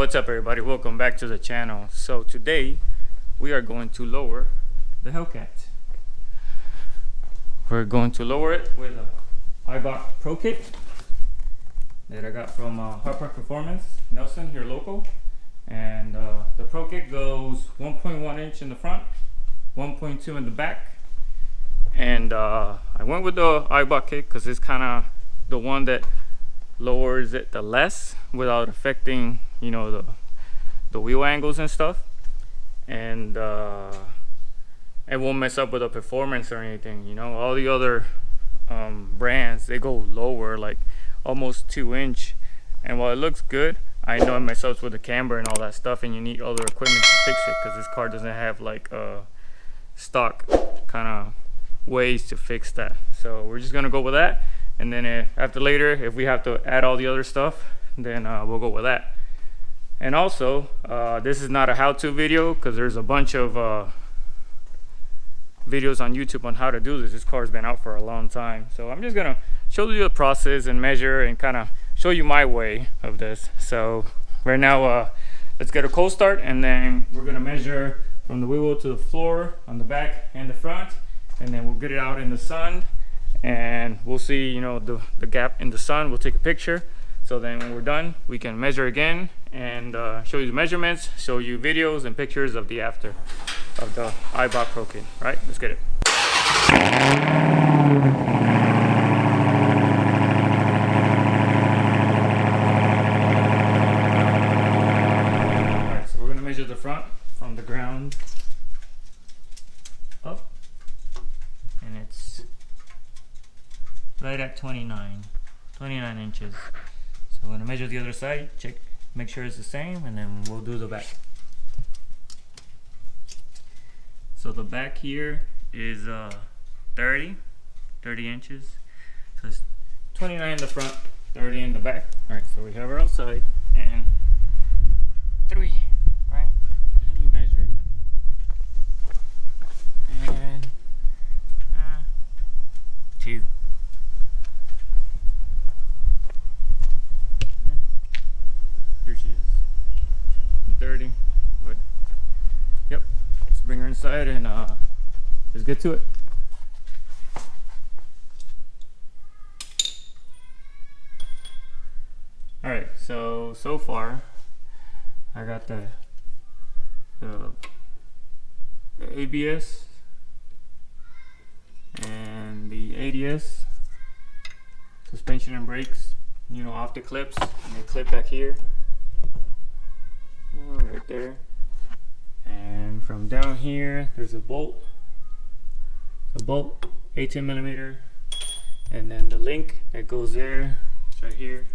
What's up, everybody? Welcome back to the channel. So today we are going to lower the Hellcat. We're going to lower it with a Eibach Pro Kit that I got from Hardparked Performance, Nelson, here local. And the Pro Kit goes 1.1 inch in the front, 1.2 in the back. And I went with the Eibach kit because it's kind of the one that lowers it the less without affecting, you know, the wheel angles and stuff, and it won't mess up with the performance or anything. You know, all the other brands, they go lower, like almost 2 inch, and while it looks good, I know it messes up with the camber and all that stuff, and you need other equipment to fix it because this car doesn't have like stock kind of ways to fix that. So we're just gonna go with that. And then after later, if we have to add all the other stuff, then we'll go with that. And also, this is not a how-to video because there's a bunch of videos on YouTube on how to do this. This car's been out for a long time. So I'm just gonna show you the process and measure and kind of show you my way of this. So right now, let's get a cold start, and then we're gonna measure from the wheel to the floor on the back and the front, and then we'll get it out in the sun. And we'll see, you know, the gap in the sun. We'll take a picture, so then when we're done we can measure again and show you the measurements, show you videos and pictures of the after of the Eibach Pro Kit. All right, let's get it. All right, so we're gonna measure the front from the ground up, and it's right at 29 inches. So I'm going to measure the other side, check, make sure it's the same, and then we'll do the back. So the back here is 30 inches. So it's 29 in the front, 30 in the back. Alright, so we have our outside and 3, right? Let me measure. And 2. Here she is, 30, but yep, let's bring her inside and let's get to it. Alright, so far I got the ABS and the ADS, suspension and brakes, you know, off the clips, and they clip back here. Right there, and from down here there's a bolt, 18 millimeter, and then the link that goes there, it's right here.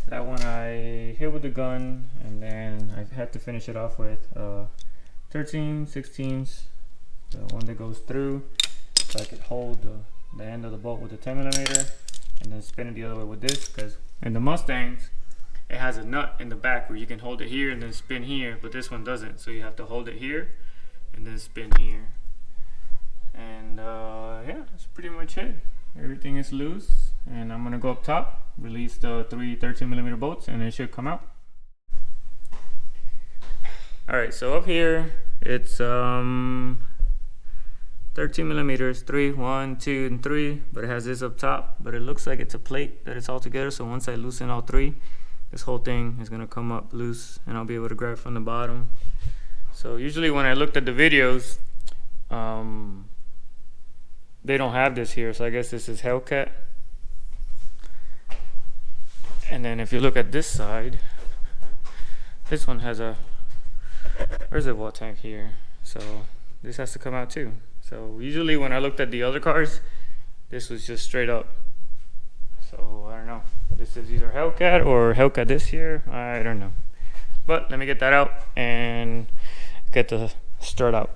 That one I hit with the gun, and then I had to finish it off with 13/16, the one that goes through, so I could hold the end of the bolt with the 10 millimeter, and then spin it the other way with this, because in the Mustangs it has a nut in the back where you can hold it here and then spin here, but this one doesn't, so you have to hold it here and then spin here. And yeah, that's pretty much it. Everything is loose, and I'm gonna go up top, release the 3 13 millimeter bolts, and it should come out. Alright, so up here it's 13 millimeters, 3, 1, 2, and 3, but it has this up top, but it looks like it's a plate that it's all together. So once I loosen all 3, this whole thing is gonna come up loose, and I'll be able to grab from the bottom. So usually when I looked at the videos, they don't have this here, so I guess this is Hellcat. And then if you look at this side, this one has a reservoir tank here, so this has to come out too. So usually when I looked at the other cars, this was just straight up. So I don't know, this is either Hellcat or Hellcat this year, I don't know. But let me get that out and get the strut out.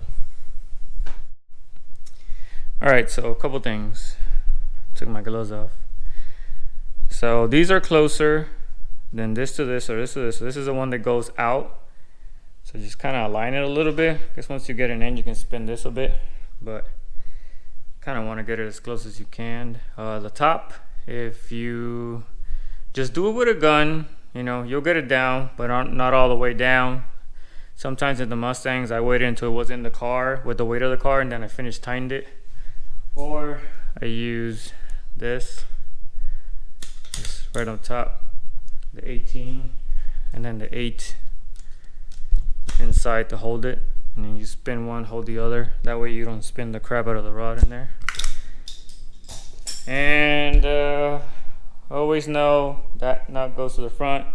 Alright, so a couple things. Took my gloves off. So these are closer than this to this, or this to this. So this is the one that goes out. So just kind of align it a little bit. I guess once you get it in, you can spin this a bit, but kind of want to get it as close as you can. The top, if you just do it with a gun, You know, you'll get it down, but not all the way down. Sometimes in the Mustangs, I waited until it was in the car with the weight of the car, and then I finished tightened it. Or I use this right on top, the 18, and then the 8 inside to hold it. And then you spin one, hold the other. That way you don't spin the crap out of the rod in there. And always know that nut goes to the front,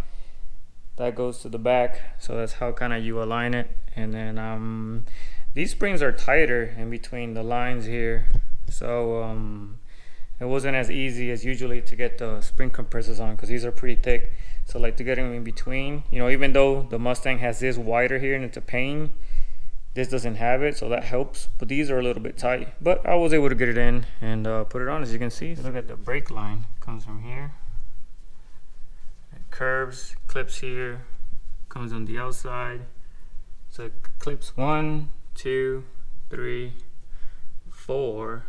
that goes to the back. So that's how kind of you align it. And then these springs are tighter in between the lines here. So it wasn't as easy as usually to get the spring compressors on, because these are pretty thick. So like to get them in between, you know, even though the Mustang has this wider here and it's a pain, this doesn't have it, so that helps. But these are a little bit tight, but I was able to get it in and put it on. As you can see, look at the brake line, comes from here, it curves, clips here, comes on the outside. So it clips 1, 2, 3, 4,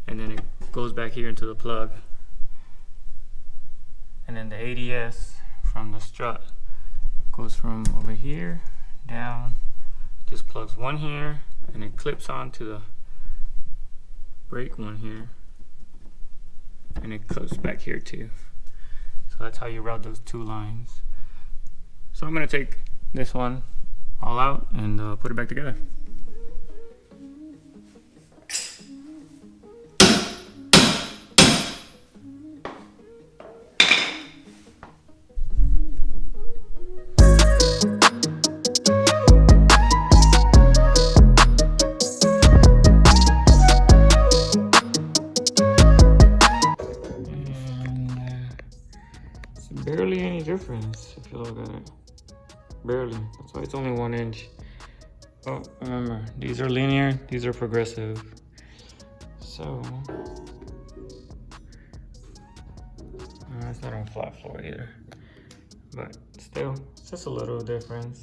and then it goes back here into the plug. And then the ADS from the strut goes from over here down, just plugs one here, and it clips onto the brake one here, and it clips back here too. So that's how you route those two lines. So I'm gonna take this one all out and put it back together. Barely any difference if you look at it. Barely. That's why it's only 1 inch. Oh, remember, these are linear, these are progressive. So it's not on flat floor either. But still, it's just a little difference.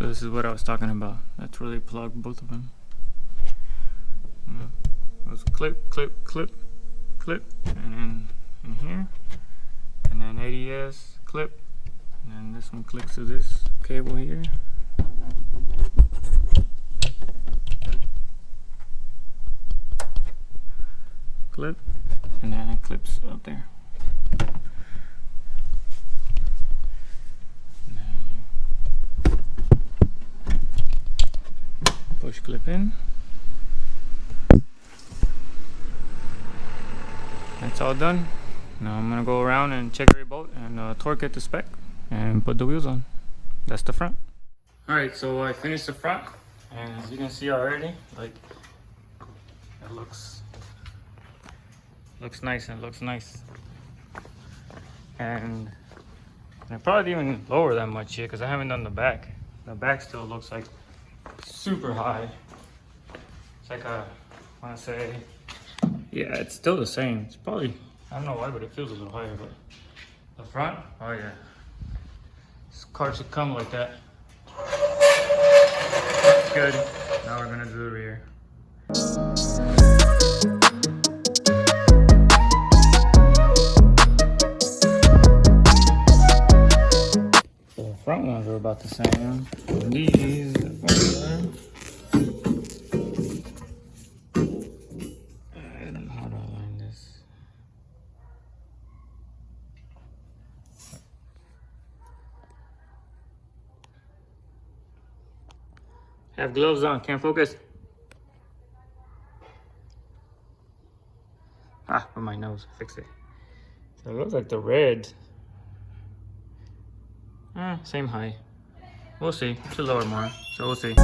This is what I was talking about. That's where they plug both of them. It was clip, clip, clip, clip, and then in here, and then ADS clip, and then this one clicks to this cable here. Clip, and then it clips up there. Push clip in. That's all done. Now I'm gonna go around and check every bolt and torque it to spec and put the wheels on. That's the front. Alright, so I finished the front, and as you can see already, like, it looks nice and looks nice. And I probably didn't even lower that much here because I haven't done the back. The back still looks like super high. It's like I want to say, yeah, it's still the same. It's probably, I don't know why, but it feels a little higher. But the front, oh yeah, this car should come like that. That's good. Now we're gonna do the rear. So the front ones are about the same. These are, I don't know how to align this. Have gloves on, can't focus. Ah, with my nose, fix it. So it looks like the red. Same height. We'll see. It should lower more, so we'll see.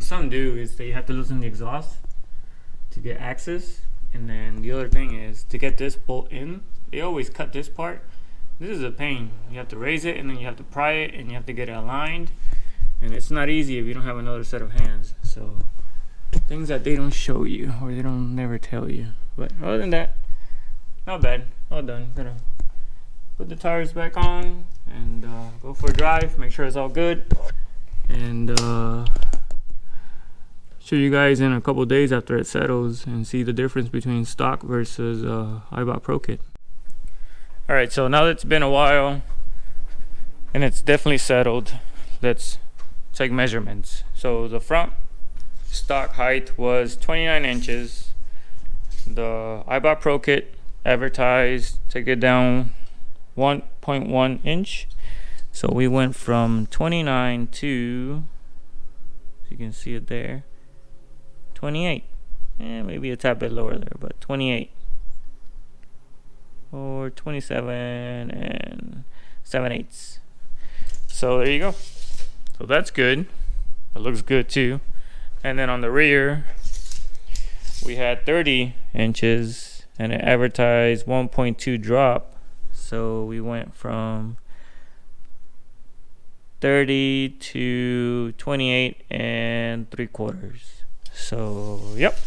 some do is that you have to loosen the exhaust to get access, and then the other thing is to get this bolt in. They always cut this part. This is a pain. You have to raise it, and then you have to pry it, and you have to get it aligned, and it's not easy if you don't have another set of hands. So things that they don't show you, or they don't never tell you. But other than that, not bad. All done. Gonna put the tires back on and go for a drive, make sure it's all good, and show you guys in a couple days after it settles and see the difference between stock versus Eibach Pro Kit. Alright, so now that it's been a while and it's definitely settled, let's take measurements. So the front stock height was 29 inches. The Eibach Pro Kit advertised take it down 1.1 inch. So we went from 29 to, you can see it there, 28. Maybe a tad bit lower there, but 28. Or 27 and 7/8. So there you go. So that's good. It looks good too. And then on the rear, we had 30 inches and it advertised 1.2 drop. So we went from 30 to 28 and 3/4. So yep,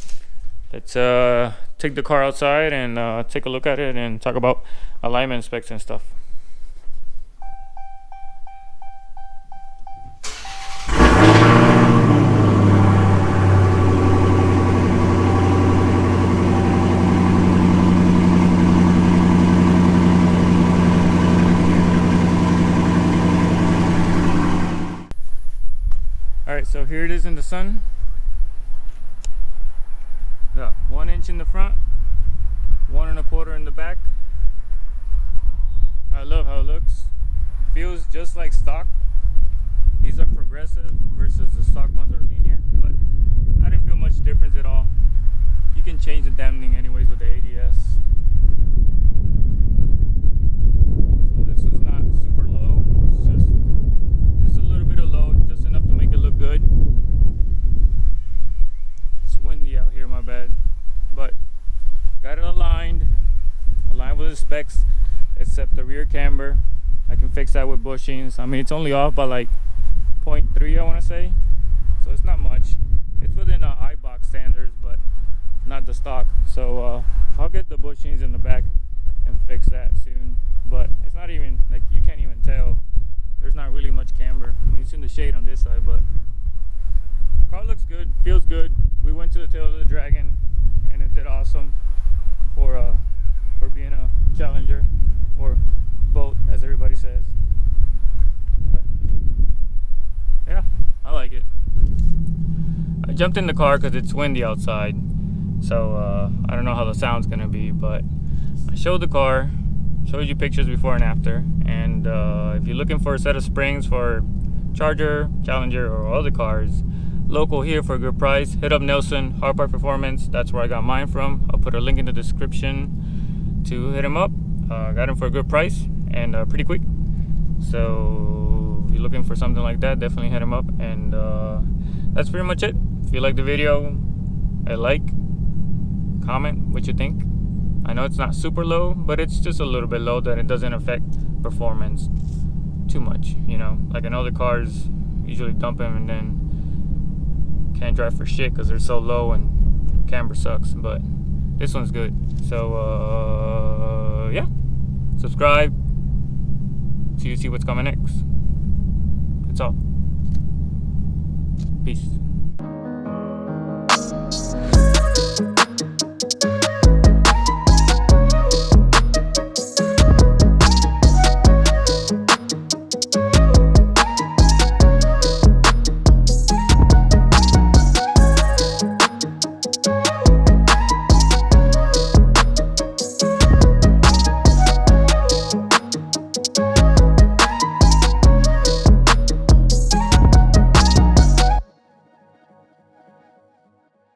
let's take the car outside and take a look at it and talk about alignment specs and stuff. Alright, so here it is in the sun. Yeah, 1 inch in the front, 1 1/4 in the back. I love how it looks. Feels just like stock. These are progressive versus the stock ones are linear, but I didn't feel much difference at all. You can change the dampening anyways with the ADS. So this is not super low. It's just a little bit of low, just enough to make it look good. It's windy out here, my bad. But got it aligned with the specs, except the rear camber. I can fix that with bushings. I mean, it's only off by like 0.3, I want to say. So it's not much. It's within Eibach standards, but not the stock. So I'll get the bushings in the back and fix that soon. But it's not even, like, you can't even tell. There's not really much camber. I mean, it's in the shade on this side, but car looks good, feels good. We went to the tail of the Dragon and it did awesome for being a Challenger, or boat as everybody says. But yeah, I like it. I jumped in the car because it's windy outside, so I don't know how the sound's gonna be, but I showed the car, showed you pictures before and after. And if you're looking for a set of springs for Charger, Challenger, or other cars local here for a good price, hit up Nelson, Hardparked Performance. That's where I got mine from. I'll put a link in the description to hit him up. Got him for a good price and pretty quick. So if you're looking for something like that, definitely hit him up. And that's pretty much it. If you like the video, a like, comment what you think. I know it's not super low, but it's just a little bit low that it doesn't affect performance too much, you know. Like in other cars, usually dump them and then can't drive for shit because they're so low and camber sucks. But this one's good. So yeah, subscribe so you see what's coming next. That's all. Peace.